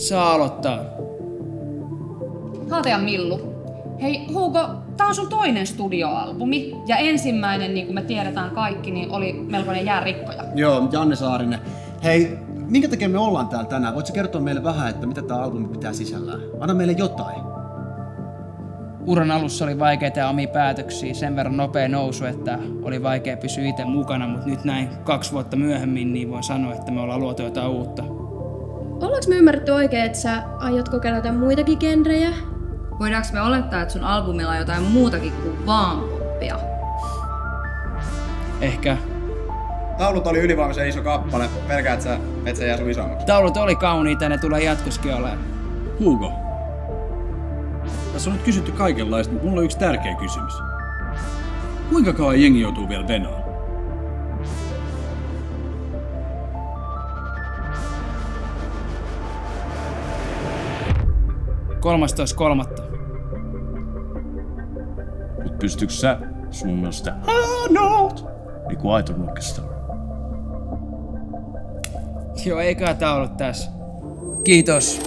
Saa aloittaa. Haateja Millu. Hei Hugo, tää on sun toinen studioalbumi. Ja ensimmäinen, niin kuin me tiedetään kaikki, niin oli melkoinen jäärikkoja. Joo, Janne Saarinen. Hei, minkä takia me ollaan täällä tänään? Voitko kertoa meille vähän, että mitä tää albumi pitää sisällään? Anna meille jotain. Uran alussa oli vaikeita ja omia päätöksiä, sen verran nopea nousu, että oli vaikea pysyä itse mukana, mutta nyt näin 2 vuotta myöhemmin niin voin sanoa, että me ollaan luotu jotain uutta. Ollaanko me ymmärretty oikein, että sä aiot kokeilla jotain muitakin genrejä? Voidaanko me olettaa, että sun albumilla on jotain muutakin kuin vaan poppia? Ehkä. Taulut oli ylivoimaisen iso kappale. Pelkäät sä, et se jää sun isommaksi. Taulut oli kauniita ja ne tulee jatkoskin olemaan. Hugo. Tässä on nyt kysytty kaikenlaista, mutta mulla on yksi tärkeä kysymys. Kuinka kauan jengi joutuu vielä venoon? Kolmastoista. Mut pystyykö sä sun mielestä niinku aito rockstar? Joo, eikä tää ollut tässä. Kiitos.